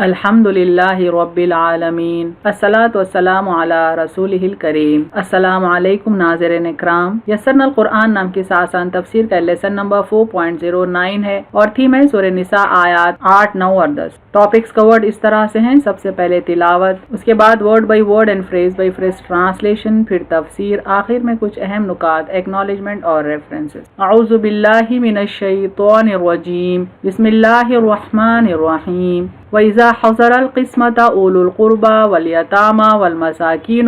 الحمدللہ رب العالمین الصلاۃ والسلام علی رسولہ الکریم۔ السلام علیکم ناظرین اکرام۔ یسرنا القرآن نام کی آسان تفسیر کا لیسن نمبر 4.09 ہے اور تھیم ہے سورہ نساء آیات 8، 9 اور 10۔ ٹاپکس کورڈ اس طرح سے ہیں: سب سے پہلے تلاوت، اس کے بعد word by word and phrase by phrase translation, پھر تفسیر، آخر میں کچھ اہم نکات، ایکنالجمنٹ اور ریفرنسز۔ اعوذ باللہ من الشیطان الرجیم، بسم اللہ الرحمن الرحیم۔ وَإِذَا حَضَرَ الْقِسْمَةَ أُولُو الْقُرْبَى وَالْيَتَامَى وَالْمَسَاكِينُ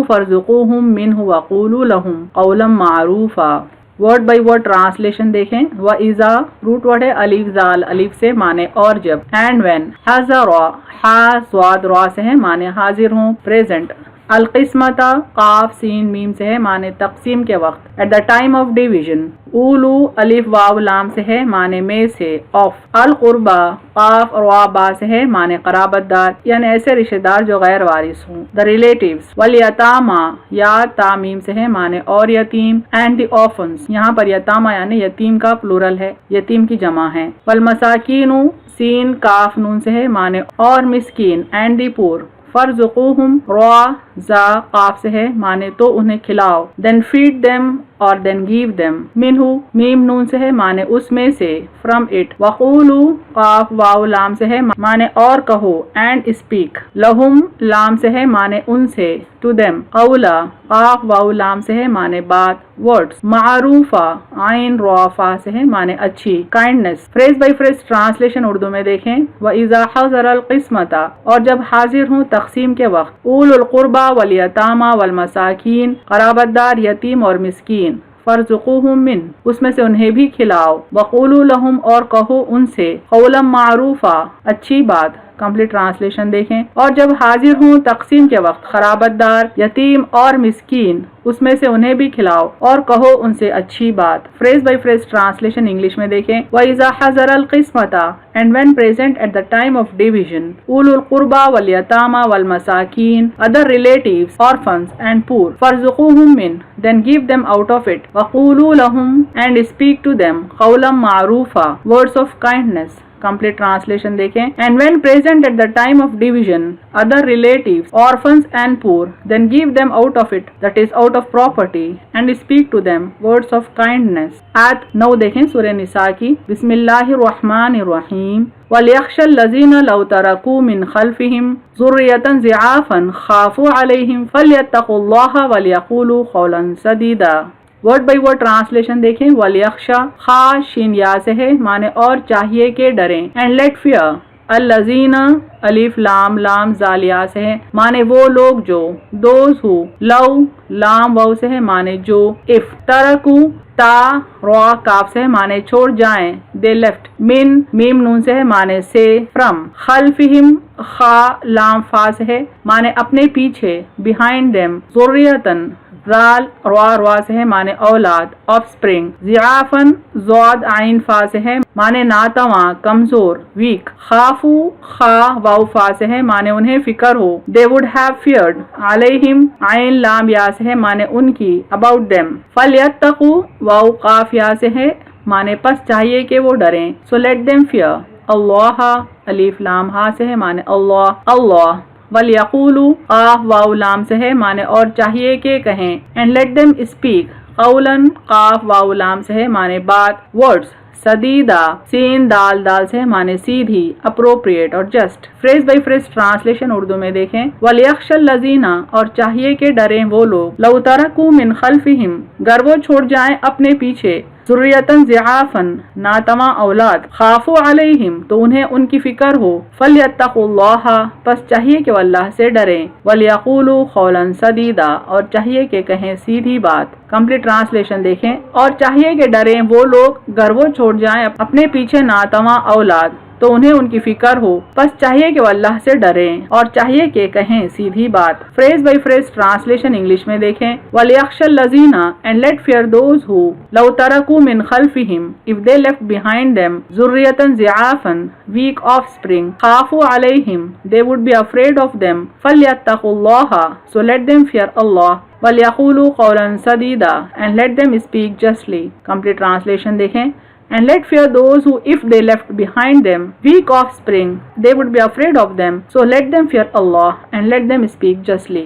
فَارْزُقُوهُم مِّنْهُ وَقُولُوا لَهُمْ قَوْلًا مَّعْرُوفًا۔ ورڈ بائی ورڈ ٹرانسلیشن دیکھیں۔ وَإِذَا روٹ ورڈ ہے الف زال، الف سے معنی اور جب، اینڈ وین، حضر ہا سواد را سے ہے معنی حاضر ہوں، پریزنٹ، القسمتا قاف سین میم سے ہے معنی تقسیم کے وقت، at the time of division, اولو الف واو لام سے ہے معنی میں سے، آف، القربا قاف اور وا با سے ہے معنی قرابت دار یعنی ایسے رشتہ دار جو غیر وارث ہوں، دا ریلیٹیوز، والیتاما یا تامیم سے ہے معنی اور یتیم، اینڈ دی آرفنز، یہاں پر یتاما یعنی یتیم کا پلورل ہے، یتیم کی جمع ہے، والمساکین سین کاف نون سے ہے معنی اور مسکین، اینڈ دی پور، فرزقوہم را زا قاف سے ہے معنی تو انہیں کھلاؤ، دین فیڈ دیم اور دین گیو دیم، منہ میم نون سے ہے معنی اس میں سے، فرام اٹ، وقولو قاف واو لام سے ہے معنی اور کہو، اینڈ اسپیک، لہم لام سے ہے معنی ان سے، ٹو دیم، قولا قاف واو لام سے ہے معنی بات، ورڈز، معروفہ عین را فا سے ہے معنی اچھی، kindness. Phrase by phrase translation Urdu میں دیکھیں۔ وَإِذَا حَضَرَ الْقِسْمَةَ، اور جب حاضر ہوں تقسیم کے وقت، اولو القربى والیتاما والمساکین، قرابت دار، یتیم اور مسکین، فارزقوہم من، اس میں سے انہیں بھی کھلاؤ، وقولوا لہم، اور کہو ان سے، قولا معروفا، اچھی بات۔ کمپلیٹ ٹرانسلیشن دیکھیں۔ اور جب حاضر ہوں تقسیم کے وقت قرابت دار، یتیم اور مسکین، اس میں سے انہیں بھی کھلاؤ اور کہو ان سے اچھی بات۔ Phrase by phrase translation English میں دیکھیں۔ وَإِذَا حَضَرَ الْقِسْمَةَ، and when present at the time of division، أُولُو الْقُرْبَى وَالْيَتَامَى وَالْمَسَاكِينَ، other relatives، orphans and poor، فَارْزُقُوهُم مِّنْهُ، then give them out of it، وَقُولُوا لَهُمْ، and speak to them، قَوْلًا مَّعْرُوفًا، words of kindness۔ Complete translation دیکھیں۔ And when present at the time of division, other relatives, orphans and poor، then give them out of it، that is out of property، and speak to them words of kindness۔ آیت 9 دیکھیں سورہ نساء کی۔ بسم اللہ الرحمن الرحیم۔ وَلْيَخْشَ الَّذِينَ لَوْ تَرَكُوا مِنْ خَلْفِهِمْ ذُرِّيَّةً ضِعَافًا خَافُوا عَلَيْهِمْ فَلْيَتَّقُوا اللَّهَ وَلْيَقُولُوا قَوْلًا سَدِيدًا۔ ورڈ بائی ورڈ ٹرانسلیشن دیکھیں۔ وَلْيَخْشَ خا شین یا سے ہے معنی اور چاہیے کہ ڈریں، اینڈ لیٹ فیئر، الذین الف لام لام زالیا سے ہے معنی وہ لوگ جو، دوز ہو، لو لام واو سے ہے معنی جو، اف، ترکو تا را کاف سے ہے معنی چھوڑ جائیں، دے لیفٹ، من میم نون سے ہے معنی سے، فرم، خلفہم خا لام فا سے ہے معنی اپنے پیچھے، بیہائنڈ دیم، ذریتن رال روا روا سے ہے معنی اولاد، آف سپرنگ، ضعافن زواد عین فا سے ہے معنی ناتواں، کمزور، ویک، خافو خا واو فا سے ہے معنی انہیں فکر ہو، دے وڈ ہیو فیئرڈ، علیہم عین لام یا سے ہے معنی ان کی، اباؤٹ دیم، فلیتقو واو قاف یا سے ہے معنی پس چاہیے کہ وہ ڈریں، سو لیٹ دیم فیئر، اللہ الف لام ہا سے ہے معنی اللہ، اللہ، وَلْيَقُولُوا قاف واو لام سے ہے معنی اور چاہیے کہ کہیں، اینڈ لیٹ دیم اسپیک، قولاً قاف واو لام سے ہے معنی بات، ورڈز، سدیدہ سین دال دال سے ہے معنی سیدھی، اپروپریٹ اور just. Phrase by phrase translation Urdu میں دیکھیں۔ وَلْيَخْشَ الَّذِينَ، اور چاہیے کہ ڈریں وہ لوگ، لَوْ تَرَكُوا مِنْ خَلْفِهِمْ، گر وہ چھوڑ جائیں اپنے پیچھے، ذُرِّيَّةً ضِعَافًا ناتواں اولاد، خافوا علیہم تو انہیں ان کی فکر ہو، فَلْيَتَّقُوا اللَّهَ پس چاہیے کہ وہ اللہ سے ڈریں، وَلْيَقُولُوا قَوْلًا سَدِيدًا اور چاہیے کہ کہیں سیدھی بات۔ کمپلیٹ ٹرانسلیشن دیکھیں۔ اور چاہیے کہ ڈریں وہ لوگ گر وہ چھوڑ جائیں اپنے پیچھے ناتواں اولاد تو انہیں ان کی فکر ہو، بس چاہیے کہ وہ اللہ سے ڈریں اور چاہیے کہ کہیں سیدھی بات۔ Phrase by phrase translation English میں دیکھیں۔ وَلْيَخْشَ الَّذِينَ، and let fear those who، لَوْ تَرَكُوا مِنْ خَلْفِهِمْ، if they left behind them، ذُرِّيَّةً ضِعَافًا weak offspring، خَافُوا عَلَيْهِمْ they would be afraid of them، فَلْيَتَّقُوا اللَّهَ so let them fear Allah، وَلْيَقُولُوا قَوْلًا سَدِيدًا and let them speak justly۔ Complete translation دیکھیں۔ And let fear those who, if they left behind them weak offspring, they would be afraid of them. So let them fear Allah and let them speak justly.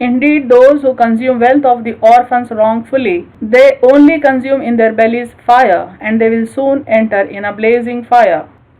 Indeed, those who consume wealth of the orphans wrongfully, they only consume in their bellies fire, and they will soon enter in a blazing fire.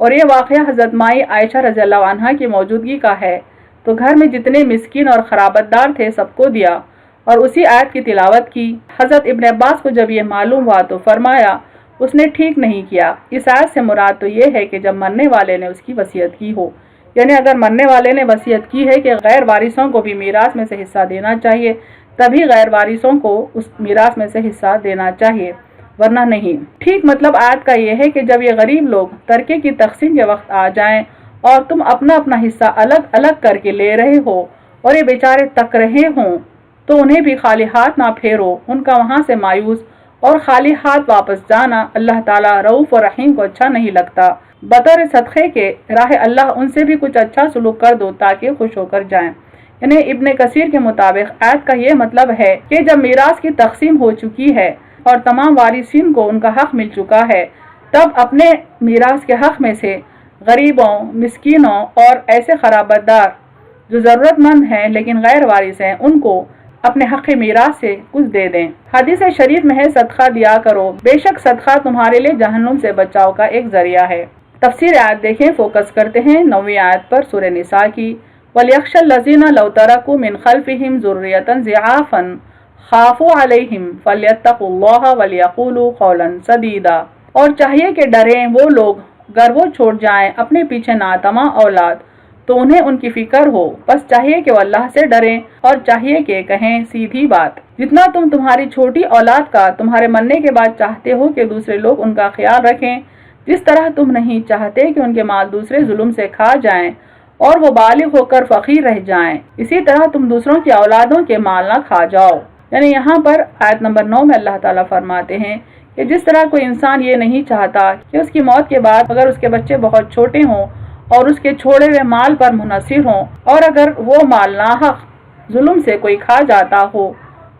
اور یہ واقعہ حضرت مائی عائشہ رضی اللہ عنہا کی موجودگی کا ہے، تو گھر میں جتنے مسکین اور خرابت دار تھے سب کو دیا اور اسی آیت کی تلاوت کی۔ حضرت ابن عباس کو جب یہ معلوم ہوا تو فرمایا اس نے ٹھیک نہیں کیا۔ اس آیت سے مراد تو یہ ہے کہ جب مرنے والے نے اس کی وصیت کی ہو، یعنی اگر مرنے والے نے وصیت کی ہے کہ غیر وارثوں کو بھی میراث میں سے حصہ دینا چاہیے، تبھی غیر وارثوں کو اس میراث میں سے حصہ دینا چاہیے، ورنہ نہیں۔ ٹھیک مطلب آیت کا یہ ہے کہ جب یہ غریب لوگ ترکے کی تقسیم کے وقت آ جائیں اور تم اپنا اپنا حصہ الگ الگ کر کے لے رہے ہو اور یہ بیچارے تک رہے ہوں، تو انہیں بھی خالی ہاتھ نہ پھیرو۔ ان کا وہاں سے مایوس اور خالی ہاتھ واپس جانا اللہ تعالیٰ رؤوف و رحیم کو اچھا نہیں لگتا۔ بطور صدقے کے راہ اللہ ان سے بھی کچھ اچھا سلوک کر دو تاکہ خوش ہو کر جائیں۔ یعنی ابن کثیر کے مطابق آیت کا یہ مطلب ہے کہ جب میراث کی تقسیم ہو چکی ہے اور تمام وارثین کو ان کا حق مل چکا ہے، تب اپنے میراث کے حق میں سے غریبوں، مسکینوں اور ایسے خرابت دار جو ضرورت مند ہیں لیکن غیر وارث ہیں، ان کو اپنے حق میراث سے کچھ دے دیں۔ حدیث شریف میں ہے صدقہ دیا کرو، بے شک صدقہ تمہارے لیے جہنم سے بچاؤ کا ایک ذریعہ ہے۔ تفسیر آیت دیکھیں، فوکس کرتے ہیں 9ویں آیت پر سورہ نساء کی۔ وَلْيَخْشَ الَّذِينَ لَوْ تَرَكُوا مِنْ خَلْفِهِمْ ذُرِّيَّةً ضِعَافًا خَافُوا عَلَيْهِمْ فَلْيَتَّقُوا اللَّهَ وَلْيَقُولُوا قَوْلًا سَدِيدًا۔ اور چاہیے کہ ڈریں وہ لوگ گر وہ چھوڑ جائیں اپنے پیچھے ناتماں اولاد، تو انہیں ان کی فکر ہو، بس چاہیے کہ وہ اللہ سے ڈریں اور چاہیے کہ کہیں سیدھی بات۔ جتنا تم تمہاری چھوٹی اولاد کا تمہارے مرنے کے بعد چاہتے ہو کہ دوسرے لوگ ان کا خیال رکھیں، جس طرح تم نہیں چاہتے کہ ان کے مال دوسرے ظلم سے کھا جائیں اور وہ بالغ ہو کر فقیر رہ جائیں، اسی طرح تم دوسروں کی اولادوں کے مال نہ کھا جاؤ۔ یعنی یہاں پر آیت نمبر 9 میں اللہ تعالیٰ فرماتے ہیں کہ جس طرح کوئی انسان یہ نہیں چاہتا کہ اس کی موت کے بعد اگر اس کے بچے بہت چھوٹے ہوں اور اس کے چھوڑے ہوئے مال پر منحصر ہوں، اور اگر وہ مال ناحق ظلم سے کوئی کھا جاتا ہو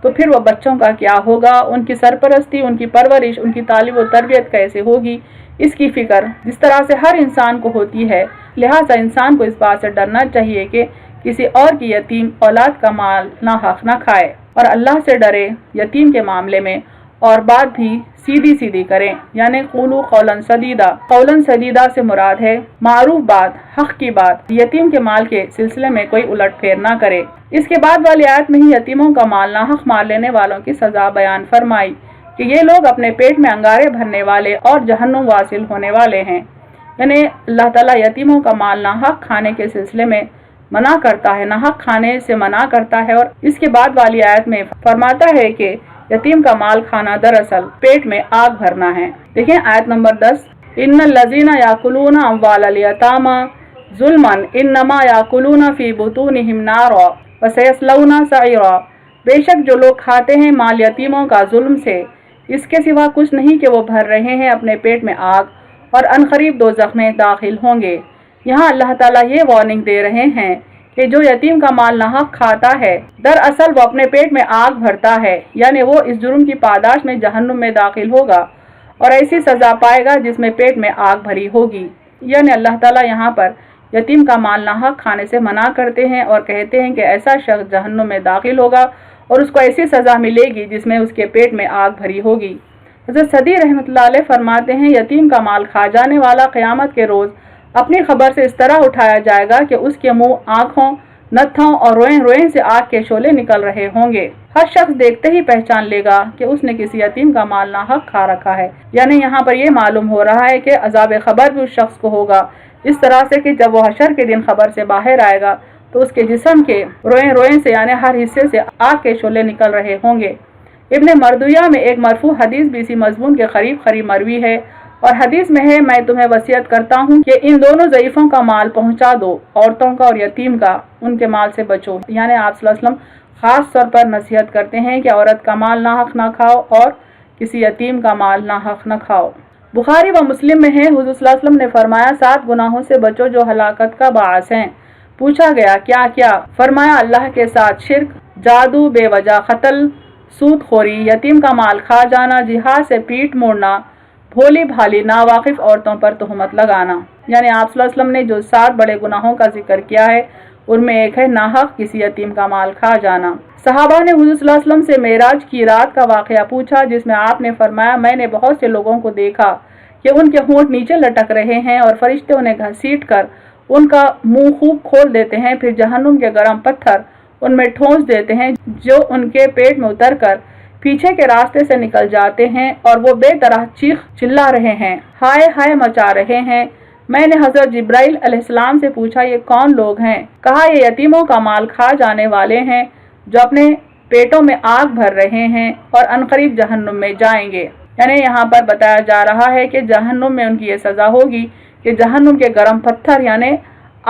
تو پھر وہ بچوں کا کیا ہوگا، ان کی سرپرستی، ان کی پرورش، ان کی تعلیم و تربیت کیسے ہوگی، اس کی فکر جس طرح سے ہر انسان کو ہوتی ہے۔ لہٰذا انسان کو اس بات سے ڈرنا چاہیے کہ کسی اور کی یتیم اولاد کا مال ناحق نہ کھائے اور اللہ سے ڈرے یتیم کے معاملے میں، اور بات بھی سیدھی سیدھی کریں، یعنی قولوا قولا سدیدا۔ قولا سدیدا سے مراد ہے معروف بات، حق کی بات، یتیم کے مال کے سلسلے میں کوئی الٹ پھیر نہ کرے۔ اس کے بعد والی آیت میں ہی یتیموں کا مال ناحق مال لینے والوں کی سزا بیان فرمائی کہ یہ لوگ اپنے پیٹ میں انگارے بھرنے والے اور جہنم واصل ہونے والے ہیں۔ یعنی اللہ تعالیٰ یتیموں کا مال ناحق کھانے کے سلسلے میں منع کرتا ہے، ناحق کھانے سے منع کرتا ہے، اور اس کے بعد والی آیت میں فرماتا ہے کہ یتیم کا مال کھانا دراصل پیٹ میں آگ بھرنا ہے۔ دیکھیں آیت نمبر 10، ان الذین یاکلون اموال الیتامی ظلما انما یاکلون فی بطونہم نارا وسیصلون سعیرا۔ بے شک جو لوگ کھاتے ہیں مال یتیموں کا ظلم سے، اس کے سوا کچھ نہیں کہ وہ بھر رہے ہیں اپنے پیٹ میں آگ اور عنقریب دوزخ میں داخل ہوں گے۔ یہاں اللہ تعالیٰ یہ وارننگ دے رہے ہیں کہ جو یتیم کا مال ناحق کھاتا ہے دراصل وہ اپنے پیٹ میں آگ بھرتا ہے، یعنی وہ اس جرم کی پاداش میں جہنم میں داخل ہوگا اور ایسی سزا پائے گا جس میں پیٹ میں آگ بھری ہوگی۔ یعنی اللہ تعالیٰ یہاں پر یتیم کا مال ناحق کھانے سے منع کرتے ہیں اور کہتے ہیں کہ ایسا شخص جہنم میں داخل ہوگا اور اس کو ایسی سزا ملے گی جس میں اس کے پیٹ میں آگ بھری ہوگی۔ حضرت صدی رحمۃ اللہ علیہ فرماتے ہیں یتیم کا مال کھا جانے والا قیامت کے روز اپنی خبر سے اس طرح اٹھایا جائے گا کہ اس کے منہ، آنکھوں، نتھوں اور روئیں روئیں سے آگ کے شعلے نکل رہے ہوں گے۔ ہر شخص دیکھتے ہی پہچان لے گا کہ اس نے کسی یتیم کا مال ناحق کھا رکھا ہے۔ یعنی یہاں پر یہ معلوم ہو رہا ہے کہ عذاب خبر بھی اس شخص کو ہوگا، اس طرح سے کہ جب وہ حشر کے دن خبر سے باہر آئے گا تو اس کے جسم کے روئیں روئیں سے یعنی ہر حصے سے آگ کے شعلے نکل رہے ہوں گے۔ ابن مردویہ میں ایک مرفوع حدیث بھی اسی مضمون کے قریب مروی ہے، اور حدیث میں ہے میں تمہیں وصیت کرتا ہوں کہ ان دونوں ضعیفوں کا مال پہنچا دو، عورتوں کا اور یتیم کا، ان کے مال سے بچو۔ یعنی آپ صلی اللہ علیہ وسلم خاص طور پر نصیحت کرتے ہیں کہ عورت کا مال ناحق نہ کھاؤ اور کسی یتیم کا مال ناحق نہ کھاؤ۔ بخاری و مسلم میں ہے حضور صلی اللہ علیہ وسلم نے فرمایا 7 گناہوں سے بچو جو ہلاکت کا باعث ہیں۔ پوچھا گیا کیا کیا؟ فرمایا اللہ کے ساتھ شرک، جادو، بے وجہ قتل، سود خوری، یتیم کا مال کھا جانا، جہاد سے پیٹ موڑنا، بھولی بھالی ناواقف عورتوں پر تہمت لگانا۔ یعنی آپ صلی اللہ علیہ وسلم نے جو 7 بڑے گناہوں کا ذکر کیا ہے ان میں ایک ہے ناحق کسی یتیم کا مال کھا جانا۔ صحابہ نے حضور صلی اللہ علیہ وسلم سے معراج کی رات کا واقعہ پوچھا، جس میں آپ نے فرمایا میں نے بہت سے لوگوں کو دیکھا کہ ان کے ہونٹ نیچے لٹک رہے ہیں اور فرشتے انہیں گھسیٹ کر ان کا منہ خوب کھول دیتے ہیں، پھر جہنم کے گرم پتھر ان میں ٹھونس دیتے ہیں جو ان کے پیٹ میں اتر کر پیچھے کے راستے سے نکل جاتے ہیں، اور وہ بے طرح چیخ چلا رہے ہیں، ہائے ہائے مچا رہے ہیں۔ میں نے حضرت جبرائیل علیہ السلام سے پوچھا یہ کون لوگ ہیں؟ کہا یہ یتیموں کا مال کھا جانے والے ہیں جو اپنے پیٹوں میں آگ بھر رہے ہیں اور عنقریب جہنم میں جائیں گے۔ یعنی یہاں پر بتایا جا رہا ہے کہ جہنم میں ان کی یہ سزا ہوگی کہ جہنم کے گرم پتھر یعنی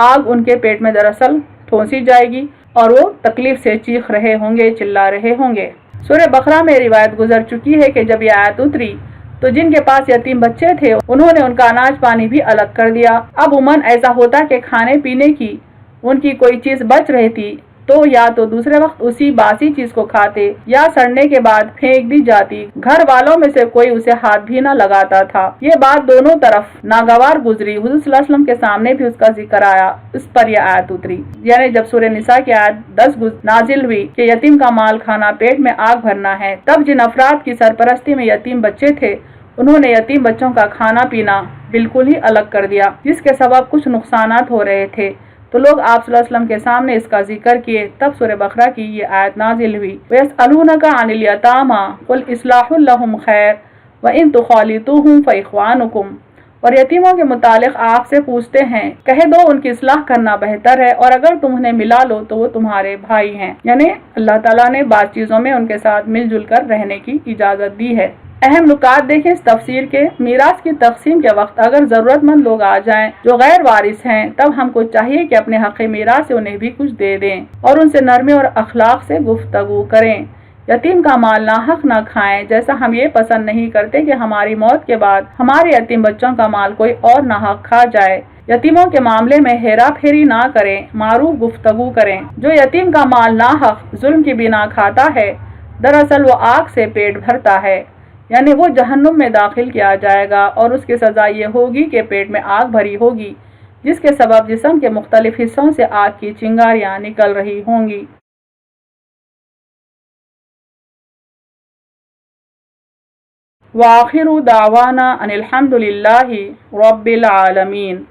آگ ان کے پیٹ میں دراصل ٹھونسی جائے گی اور وہ تکلیف سے چیخ رہے ہوں گے، چلا رہے ہوں گے۔ سورہ بقرہ میں روایت گزر چکی ہے کہ جب یہ آیت اتری تو جن کے پاس یتیم بچے تھے انہوں نے ان کا اناج پانی بھی الگ کر دیا۔ اب عموماً ایسا ہوتا کہ کھانے پینے کی ان کی کوئی چیز بچ رہتی تو یا تو دوسرے وقت اسی باسی چیز کو کھاتے یا سڑنے کے بعد پھینک دی جاتی، گھر والوں میں سے کوئی اسے ہاتھ بھی نہ لگاتا تھا۔ یہ بات دونوں طرف ناگوار گزری، حضور صلی اللہ علیہ وسلم کے سامنے بھی اس کا ذکر آیا، اس پر یہ آیت اتری۔ یعنی جب سورہ نساء کی آیت 10 نازل ہوئی کہ یتیم کا مال کھانا پیٹ میں آگ بھرنا ہے، تب جن افراد کی سرپرستی میں یتیم بچے تھے انہوں نے یتیم بچوں کا کھانا پینا بالکل ہی الگ کر دیا، جس کے سبب کچھ نقصانات ہو رہے تھے۔ تو لوگ آپ صلی اللہ علیہ وسلم کے سامنے اس کا ذکر کیے، تب سورہ بقرہ کی یہ آیت نازل ہوئی، وَيَسْأَلُونَكَ عَنِ الْيَتَامَى قُلْ إِصْلَاحٌ لَهُمْ خَيْرٌ وَإِن تُخَالِطُوهُمْ فَإِخْوَانُكُمْ۔ اور یتیموں کے متعلق آپ سے پوچھتے ہیں، کہہ دو ان کی اصلاح کرنا بہتر ہے، اور اگر تم انہیں ملا لو تو وہ تمہارے بھائی ہیں۔ یعنی اللہ تعالیٰ نے بعض چیزوں میں ان کے ساتھ مل جل کر رہنے کی اجازت دی ہے۔ اہم نکات دیکھیں اس تفسیر کے۔ میراث کی تقسیم کے وقت اگر ضرورت مند لوگ آ جائیں جو غیر وارث ہیں، تب ہم کو چاہیے کہ اپنے حق میراث سے انہیں بھی کچھ دے دیں اور ان سے نرمی اور اخلاق سے گفتگو کریں۔ یتیم کا مال ناحق نہ کھائیں، جیسا ہم یہ پسند نہیں کرتے کہ ہماری موت کے بعد ہمارے یتیم بچوں کا مال کوئی اور ناحق کھا جائے۔ یتیموں کے معاملے میں ہیرا پھیری نہ کریں، معروف گفتگو کریں۔ جو یتیم کا مال ناحق ظلم کی بنا کھاتا ہے، دراصل وہ آگ سے پیٹ بھرتا ہے، یعنی وہ جہنم میں داخل کیا جائے گا، اور اس کی سزا یہ ہوگی کہ پیٹ میں آگ بھری ہوگی جس کے سبب جسم کے مختلف حصوں سے آگ کی چنگاریاں نکل رہی ہوں گی۔ وآخر دعوانا ان الحمد للہ رب العالمین۔